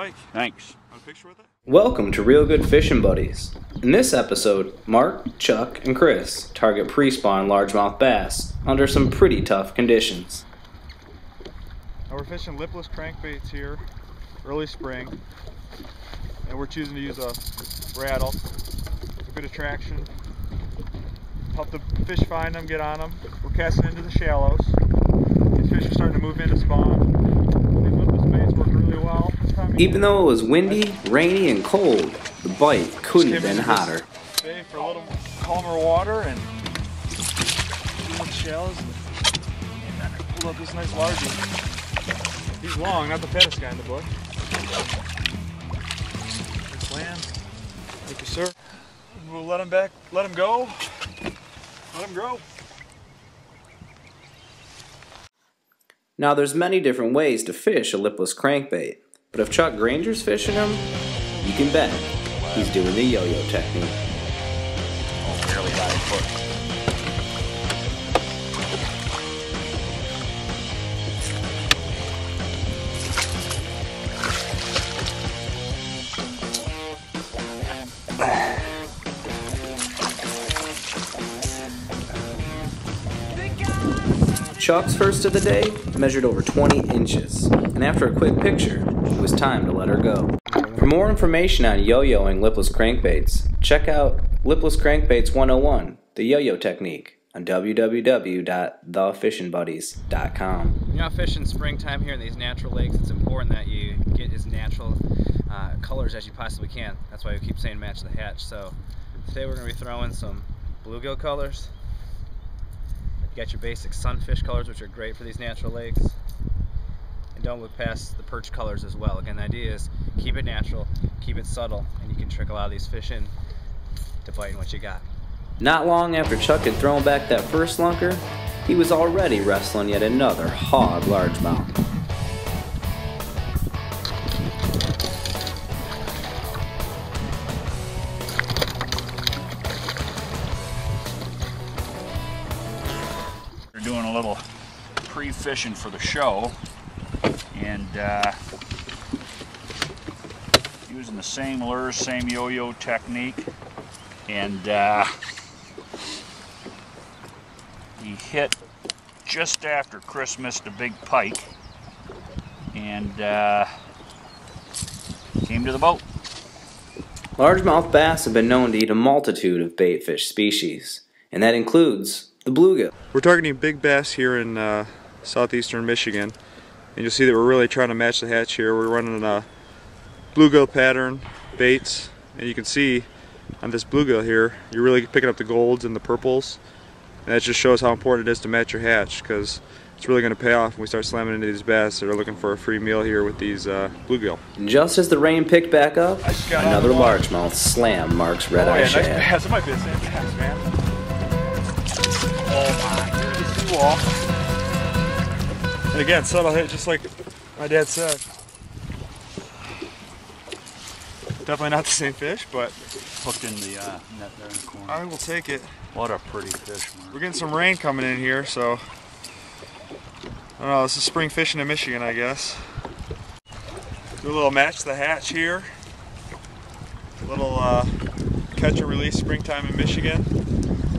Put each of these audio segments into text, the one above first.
Mike. Thanks. Want a picture with it? Welcome to Real Good Fishin' Buddies. In this episode, Mark, Chuck, and Chris target pre-spawn largemouth bass under some pretty tough conditions. Now we're fishing lipless crankbaits here, early spring, and we're choosing to use a rattle. It's a good attraction. Help the fish find them, get on them. We're casting into the shallows. These fish are starting to move into spawn. These lipless baits work really well. Even though it was windy, rainy, and cold, the bite couldn't have been hotter. Bay for a little calmer water and the shallows. And then I pulled up this nice largie. He's long, not the fattest guy in the book. Nice land. Thank you, sir. We'll let him back, let him go. Let him grow. Now there's many different ways to fish a lipless crankbait, but if Chuck Granger's fishing him, you can bet he's doing the yo-yo technique. Oh, barely got it hooked. Chuck's first of the day measured over 20 inches, and after a quick picture, it was time to let her go. For more information on yo-yoing lipless crankbaits, check out Lipless Crankbaits 101, the yo-yo technique, on www.thefishinbuddies.com. You're not fishing springtime here in these natural lakes. It's important that you get as natural colors as you possibly can. That's why we keep saying match the hatch. So today we're going to be throwing some bluegill colors. You got your basic sunfish colors, which are great for these natural lakes. And don't look past the perch colors as well. Again, the idea is keep it natural, keep it subtle, and you can trick a lot of these fish in to biting what you got. Not long after Chuck had thrown back that first lunker, he was already wrestling yet another hog largemouth. We're doing a little pre-fishing for the show, and using the same lures, same yo-yo technique, and he hit just after Chris missed a big pike, and came to the boat. Largemouth bass have been known to eat a multitude of baitfish species, and that includes the bluegill. We're targeting big bass here in southeastern Michigan, and you'll see that we're really trying to match the hatch here. We're running a bluegill pattern baits, and you can see on this bluegill here, you're really picking up the golds and the purples, and that just shows how important it is to match your hatch, because it's really going to pay off when we start slamming into these bass that are looking for a free meal here with these bluegill. Just as the rain picked back up, another largemouth slammed Mark's red-eye shad. Nice bass. It might be the same bass, man. Oh my, here's the seawall. And again, subtle hit, just like my dad said. Definitely not the same fish, but Hooked in the net there in the corner. I will take it. What a pretty fish, Mark. We're getting some rain coming in here, so I don't know, this is spring fishing in Michigan, I guess. Do a little match the hatch here. A little catch and release springtime in Michigan.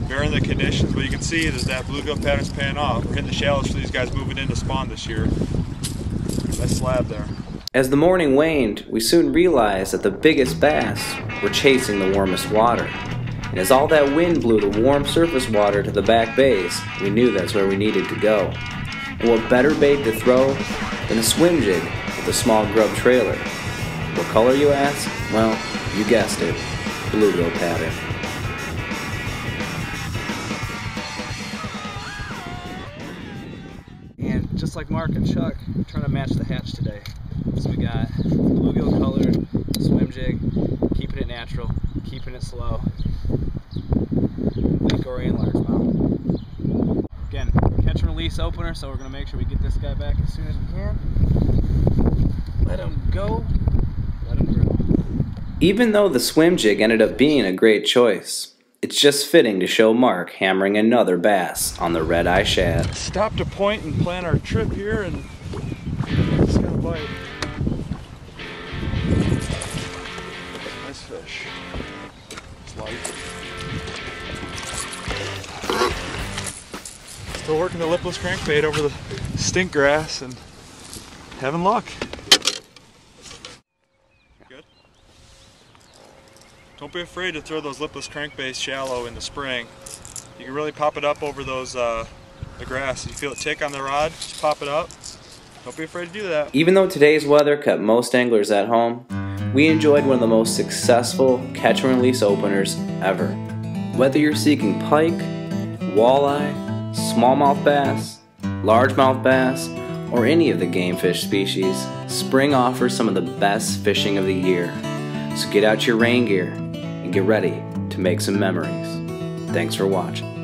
Bearing the conditions, but you can see that bluegill pattern's paying off. We're hitting the shallows for these guys moving into spawn this year. Nice slab there. As the morning waned, we soon realized that the biggest bass were chasing the warmest water. And as all that wind blew the warm surface water to the back bays, we knew that's where we needed to go. And what better bait to throw than a swim jig with a small grub trailer? What color, you ask? Well, you guessed it, bluegill pattern. And just like Mark and Chuck, we're trying to match the hatch today. So we got bluegill colored, swim jig, keeping it natural, keeping it slow. Lake Orion largemouth. Again, catch and release opener, so we're going to make sure we get this guy back as soon as we can. Let him go, let him grow. Even though the swim jig ended up being a great choice, it's just fitting to show Mark hammering another bass on the red-eye shad. Stopped to point and plan our trip here, and it's gonna bite. fish. It's light. Still working the lipless crankbait over the stink grass and having luck. Good. Don't be afraid to throw those lipless crankbaits shallow in the spring. You can really pop it up over those the grass. You feel it tick on the rod, just pop it up. Don't be afraid to do that. Even though today's weather kept most anglers at home, we enjoyed one of the most successful catch and release openers ever. Whether you're seeking pike, walleye, smallmouth bass, largemouth bass, or any of the game fish species, spring offers some of the best fishing of the year. So get out your rain gear and get ready to make some memories. Thanks for watching.